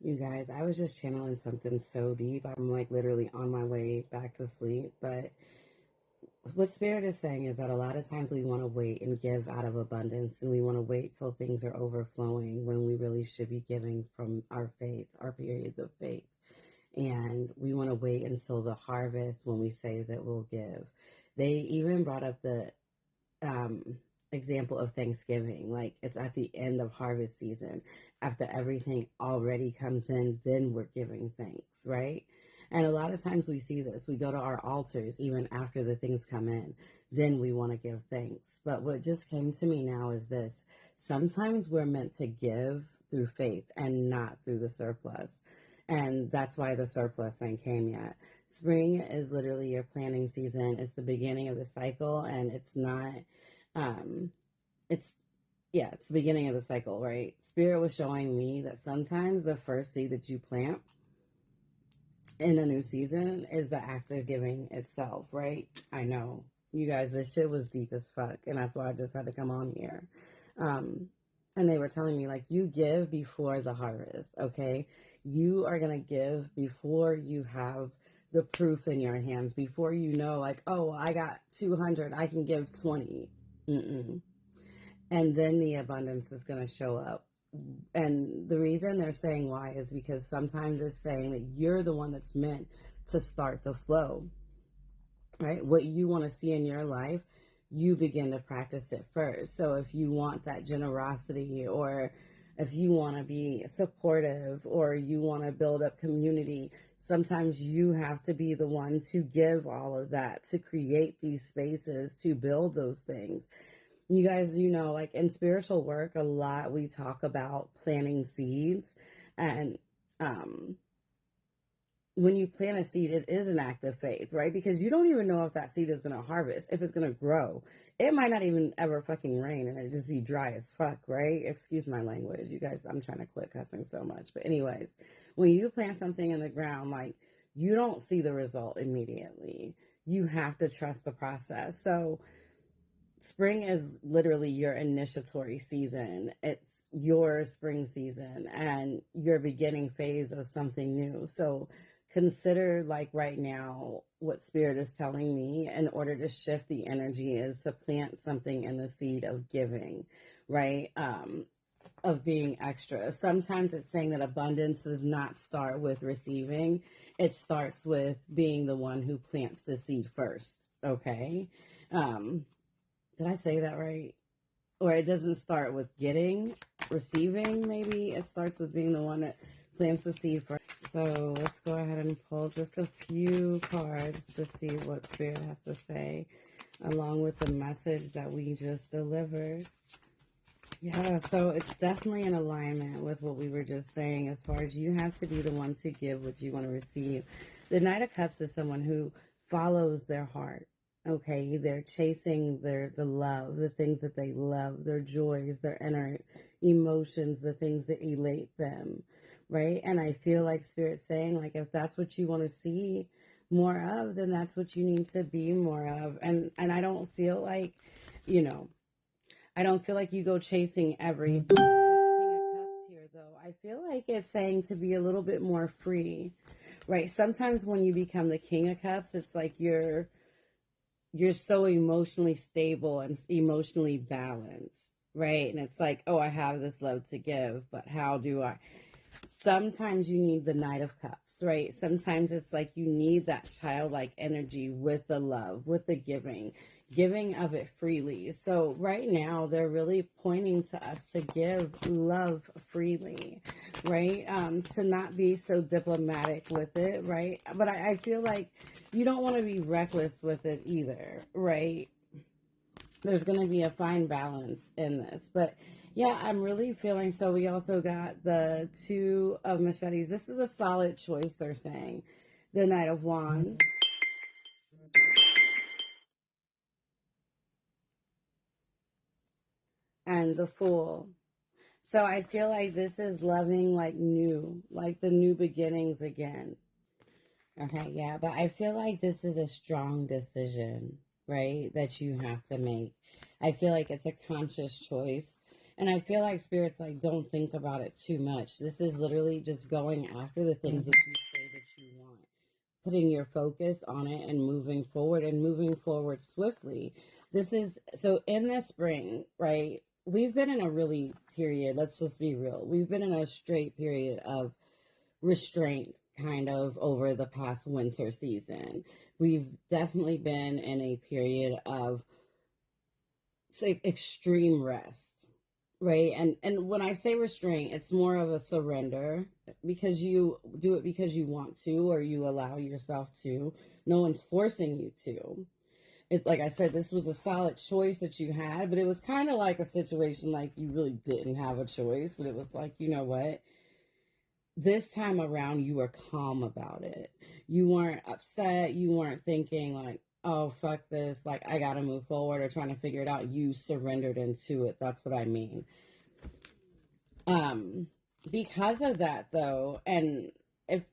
You guys, I was just channeling something so deep. I'm like literally on my way back to sleep. But what Spirit is saying is that a lot of times we want to wait and give out of abundance, and we want to wait till things are overflowing when we really should be giving from our faith, our periods of faith. And we want to wait until the harvest when we say that we'll give. They even brought up the example of Thanksgiving. Like it's at the end of harvest season. After everything already comes in, then we're giving thanks, right? And a lot of times we see this. We go to our altars even after the things come in. Then we want to give thanks. But what just came to me now is this. Sometimes we're meant to give through faith and not through the surplus. And that's why the surplus ain't came yet. Spring is literally your planting season. It's the beginning of the cycle, and it's not, um, it's, yeah, it's the beginning of the cycle, right? Spirit was showing me that sometimes the first seed that you plant in a new season is the act of giving itself, right? I know. You guys, this shit was deep as fuck, and that's why I just had to come on here. Um, and they were telling me, like, you give before the harvest, okay? You are going to give before you have the proof in your hands, before you know, like, oh, I got 200, I can give 20. Mm-mm. And then the abundance is going to show up. And the reason they're saying why is because sometimes it's saying that you're the one that's meant to start the flow, right? What you want to see in your life, you begin to practice it first. So if you want that generosity, or if you want to be supportive, or you want to build up community, sometimes you have to be the one to give all of that, to create these spaces, to build those things. You guys, like in spiritual work, a lot we talk about planting seeds. And when you plant a seed, it is an act of faith, right? Because you don't even know if that seed is going to harvest, if it's going to grow. It might not even ever fucking rain and it just be dry as fuck, right? Excuse my language. You guys, I'm trying to quit cussing so much. But anyways, when you plant something in the ground, like you don't see the result immediately. You have to trust the process. So spring is literally your initiatory season. It's your spring season and your beginning phase of something new. So consider, like right now, what Spirit is telling me in order to shift the energy is to plant something in the seed of giving, right? Of being extra. Sometimes it's saying that abundance does not start with receiving. It starts with being the one who plants the seed first. Okay. Did I say that right? Or it doesn't start with getting, receiving, maybe. It starts with being the one that plants the seed first. So let's go ahead and pull just a few cards to see what Spirit has to say, along with the message that we just delivered. Yeah, so it's definitely in alignment with what we were just saying, as far as you have to be the one to give what you want to receive. The Knight of Cups is someone who follows their heart. Okay, they're chasing the love, the things that they love, their joys, their inner emotions, the things that elate them, right? And I feel like Spirit's saying, like, if that's what you want to see more of, then that's what you need to be more of. And I don't feel like, I don't feel like you go chasing everything. This King of Cups here, though, I feel like it's saying to be a little bit more free, right? Sometimes when you become the King of Cups, it's like you're so emotionally stable and emotionally balanced, right? And it's like, oh, I have this love to give, but how do I? Sometimes you need the Knight of Cups, right? Sometimes it's like you need that childlike energy with the love, with the giving of it freely. So right now they're really pointing to us to give love freely, right? To not be so diplomatic with it, right? But I feel like you don't want to be reckless with it either, right? There's going to be a fine balance in this. But yeah, I'm really feeling, so we also got the Two of Machetes. This is a solid choice, they're saying. The Knight of Wands. And the Fool. So I feel like this is loving like new, like the new beginnings again. Okay, yeah, but I feel like this is a strong decision, right? That you have to make. I feel like it's a conscious choice. And I feel like Spirit's like, don't think about it too much. This is literally just going after the things that you say that you want, putting your focus on it and moving forward swiftly. This is so in the spring, right? We've been in a really period, let's just be real. We've been in a straight period of restraint kind of over the past winter season. We've definitely been in a period of, say, extreme rest, right? And when I say restraint, it's more of a surrender, because you do it because you want to, or you allow yourself to. No one's forcing you to. It, like I said, this was a solid choice that you had, but it was kind of like a situation like you really didn't have a choice, but it was like, you know what, this time around you were calm about it. You weren't upset. You weren't thinking like, oh, fuck this, like I gotta move forward, or trying to figure it out. You surrendered into it. That's what I mean. um because of that though, and if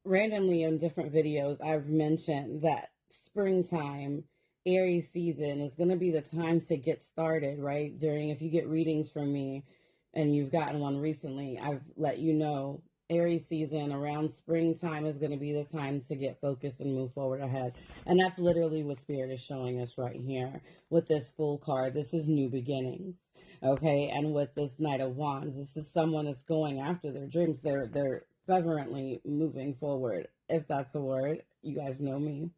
randomly in different videos I've mentioned that springtime, Aries season, is going to be the time to get started, right? During, if you get readings from me and you've gotten one recently, I've let you know Aries season around springtime is going to be the time to get focused and move forward ahead. And that's literally what Spirit is showing us right here with this Fool card. This is new beginnings. Okay, and with this Knight of Wands, this is someone that's going after their dreams. They're fervently moving forward, if that's a word. You guys know me.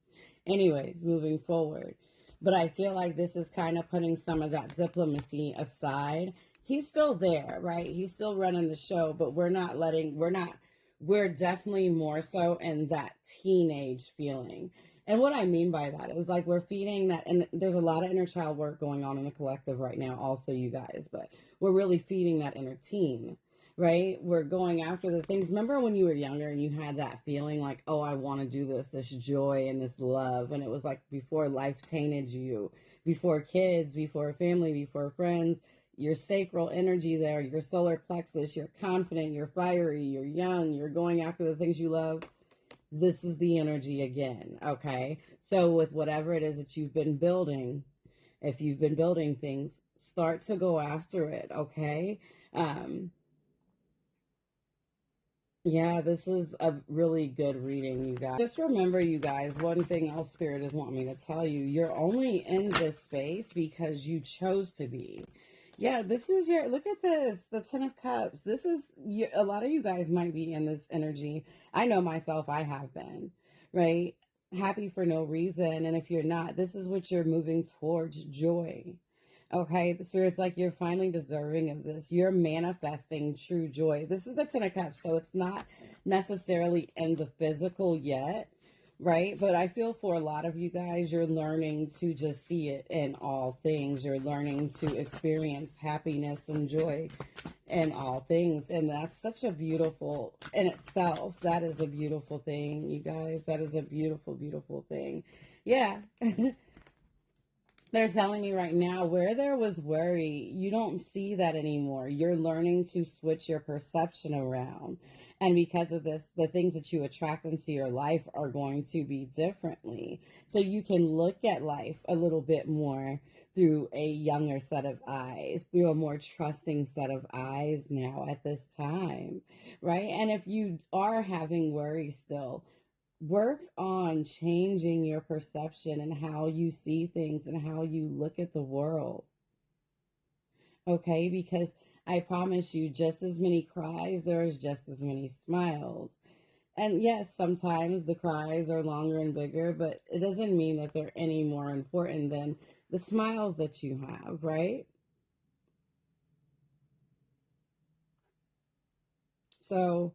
Anyways, moving forward. But I feel like this is kind of putting some of that diplomacy aside. He's still there, right? He's still running the show, but we're definitely more so in that teenage feeling. And what I mean by that is like we're feeding that, and there's a lot of inner child work going on in the collective right now, also, you guys, but we're really feeding that inner teen, right? We're going after the things. Remember when you were younger and you had that feeling like, oh, I want to do this joy and this love. And it was like before life tainted you, before kids, before family, before friends, your sacral energy there, your solar plexus, you're confident, you're fiery, you're young, you're going after the things you love. This is the energy again, okay? So with whatever it is that you've been building, if you've been building things, start to go after it, okay? Yeah, this is a really good reading, you guys. Just remember, you guys, one thing else Spirit is wanting me to tell you, you're only in this space because you chose to be. Yeah, this is your, look at this, the Ten of Cups. This is, a lot of you guys might be in this energy. I know myself, I have been, right? Happy for no reason. And if you're not, this is what you're moving towards, joy. Okay, the Spirit's like, you're finally deserving of this. You're manifesting true joy. This is the Ten of Cups, so it's not necessarily in the physical yet, right? But I feel for a lot of you guys, you're learning to just see it in all things. You're learning to experience happiness and joy in all things. And that's such a beautiful, in itself, that is a beautiful thing, you guys. That is a beautiful, beautiful thing. Yeah. They're telling me right now, where there was worry, you don't see that anymore. You're learning to switch your perception around. And because of this, the things that you attract into your life are going to be differently. So you can look at life a little bit more through a younger set of eyes, through a more trusting set of eyes now at this time, right? And if you are having worry still, work on changing your perception and how you see things and how you look at the world. Okay, because I promise you, just as many cries, there's just as many smiles. And yes, sometimes the cries are longer and bigger, but it doesn't mean that they're any more important than the smiles that you have, right? So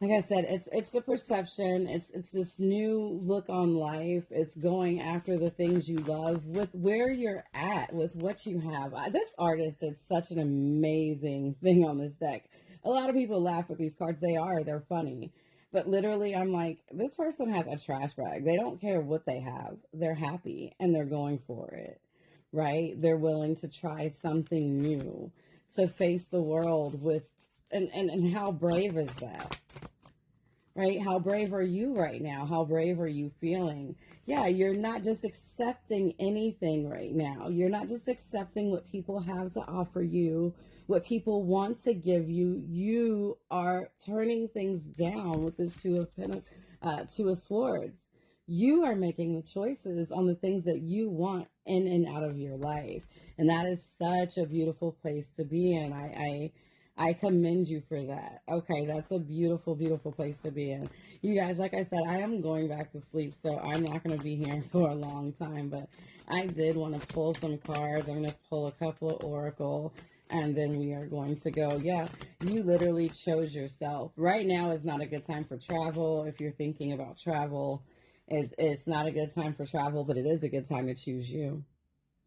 like I said, it's the perception. It's this new look on life. It's going after the things you love with where you're at, with what you have. This artist did such an amazing thing on this deck. A lot of people laugh at these cards. They're funny. But literally, I'm like, this person has a trash bag. They don't care what they have. They're happy and they're going for it, right? They're willing to try something new, to face the world with, and how brave is that? right? How brave are you right now? How brave are you feeling? Yeah, you're not just accepting anything right now. You're not just accepting what people have to offer you, what people want to give you. You are turning things down with this two of swords. You are making the choices on the things that you want in and out of your life, and that is such a beautiful place to be in. I commend you for that. Okay, that's a beautiful, beautiful place to be in. You guys, like I said, I am going back to sleep, so I'm not going to be here for a long time, but I did want to pull some cards. I'm going to pull a couple of Oracle, and then we are going to go. Yeah, you literally chose yourself. Right now is not a good time for travel. If you're thinking about travel, it's not a good time for travel, but it is a good time to choose you.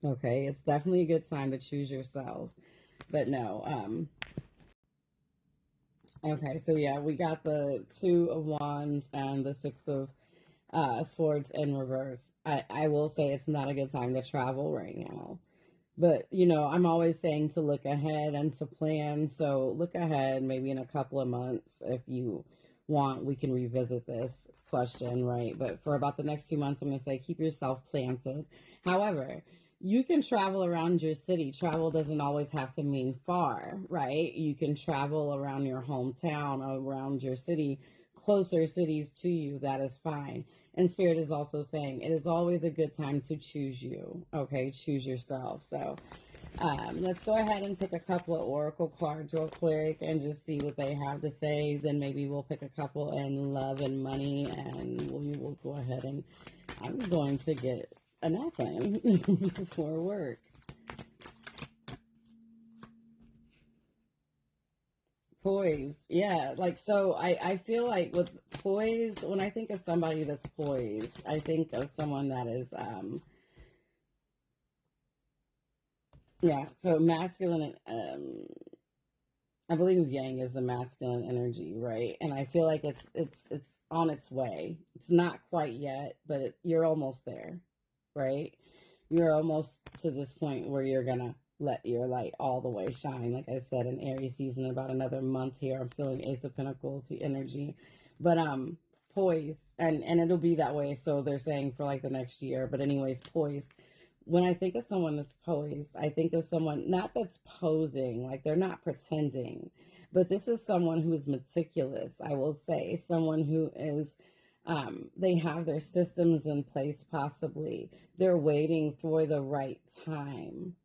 Okay, it's definitely a good time to choose yourself. But no, okay, so yeah, we got the Two of Wands and the Six of Swords in reverse. I will say it's not a good time to travel right now. But, you know, I'm always saying to look ahead and to plan. So look ahead, maybe in a couple of months. If you want, we can revisit this question, right? But for about the next 2 months, I'm going to say keep yourself planted. However, you can travel around your city. Travel doesn't always have to mean far, right? You can travel around your hometown, around your city, closer cities to you. That is fine. And Spirit is also saying it is always a good time to choose you. Okay, choose yourself. So let's go ahead and pick a couple of Oracle cards real quick and just see what they have to say. Then maybe we'll pick a couple in love and money, and we will go ahead and I'm going to get a nap in before work. Poised, yeah. Like, so I feel like with poised, when I think of somebody that's poised, I think of someone that is yeah, so masculine. I believe Yang is the masculine energy, right? And I feel like it's on its way. It's not quite yet, but you're almost there, right? You're almost to this point where you're gonna let your light all the way shine. Like I said, in Aries season, about another month here. I'm feeling Ace of Pentacles, the energy, but poised, and it'll be that way. So they're saying for like the next year. But anyways, poised. When I think of someone that's poised, I think of someone not that's posing, like they're not pretending, but this is someone who is meticulous. I will say someone who is they have their systems in place, possibly. They're waiting for the right time.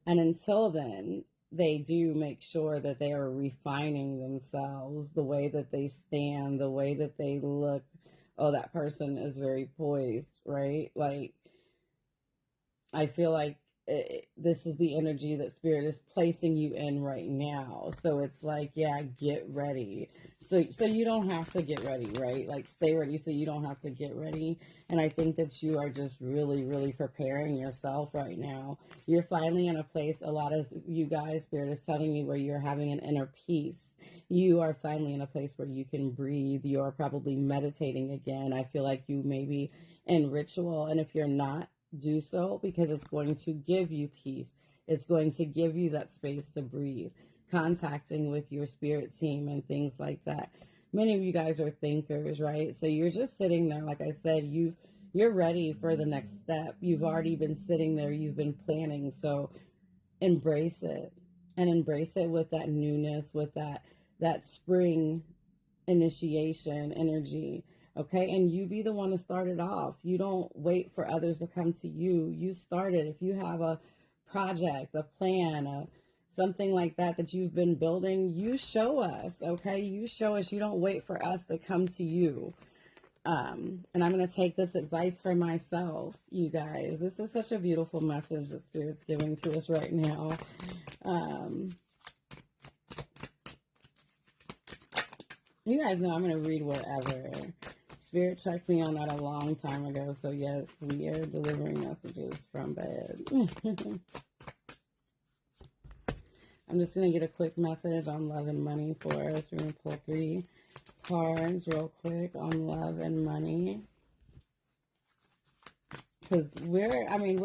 And until then, they do make sure that they are refining themselves, the way that they stand, the way that they look. Oh, that person is very poised, right? Like, I feel like this is the energy that Spirit is placing you in right now. So it's like, yeah, get ready. So you don't have to get ready, right? Like, stay ready so you don't have to get ready. And I think that you are just really, really preparing yourself right now. You're finally in a place, a lot of you guys, Spirit is telling me, where you're having an inner peace. You are finally in a place where you can breathe. You're probably meditating again. I feel like you may be in ritual. And if you're not, do so, because it's going to give you peace. It's going to give you that space to breathe, contacting with your spirit team and things like that. Many of you guys are thinkers, right? So you're just sitting there. Like I said, you're ready for the next step. You've already been sitting there. You've been planning. So embrace it, and embrace it with that newness, with that spring initiation energy. Okay, and you be the one to start it off. You don't wait for others to come to you. You start it. If you have a project, a plan, something like that you've been building, you show us. Okay, you show us. You don't wait for us to come to you. And I'm going to take this advice for myself, you guys. This is such a beautiful message that Spirit's giving to us right now. You guys know I'm going to read wherever. Spirit checked me on that a long time ago. So yes, we are delivering messages from bed. I'm just going to get a quick message on love and money for us. We're going to pull 3 cards real quick on love and money. Because we're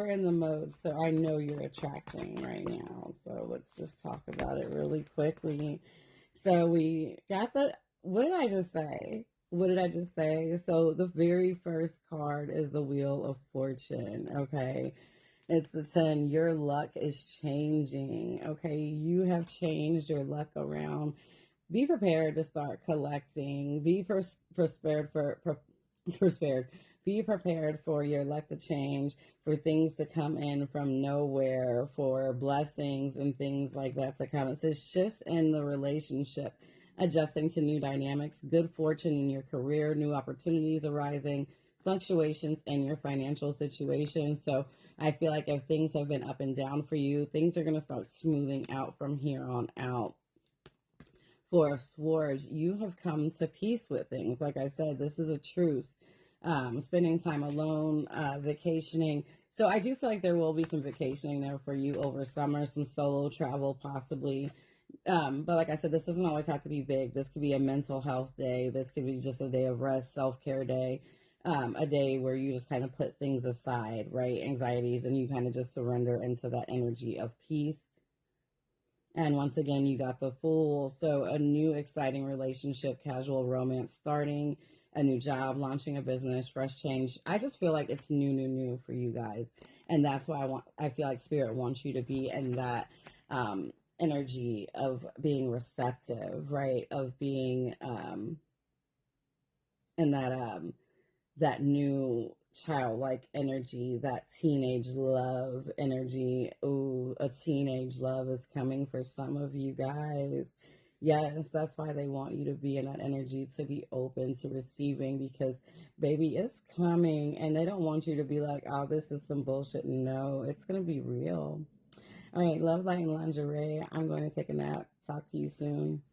in the mode. So I know you're attracting right now. So let's just talk about it really quickly. So we got the what did I just say? What did I just say? So the very first card is the Wheel of Fortune, okay? It's the 10. Your luck is changing, okay? You have changed your luck around. Be prepared to start collecting. Prepared for prepared. Be prepared for your luck to change, for things to come in from nowhere, for blessings and things like that to come. It says shifts in the relationship, adjusting to new dynamics, good fortune in your career, new opportunities arising, fluctuations in your financial situation. So I feel like if things have been up and down for you, things are going to start smoothing out from here on out. Four of Swords, you have come to peace with things. Like I said, this is a truce. Spending time alone, vacationing. So I do feel like there will be some vacationing there for you over summer, some solo travel possibly. But like I said, this doesn't always have to be big. This could be a mental health day. This could be just a day of rest, self-care day. A day where you just kind of put things aside, right? Anxieties, and you kind of just surrender into that energy of peace. And once again, you got the Fool. So a new exciting relationship, casual romance starting, a new job, launching a business, fresh change. I just feel like it's new for you guys. And that's why I feel like Spirit wants you to be in that energy of being receptive, right? Of being in that new childlike energy, that teenage love energy. Ooh, a teenage love is coming for some of you guys. Yes, that's why they want you to be in that energy, to be open to receiving, because baby, it's coming, and they don't want you to be like, oh, this is some bullshit. No, it's going to be real. All right, love, light, and lingerie. I'm going to take a nap. Talk to you soon.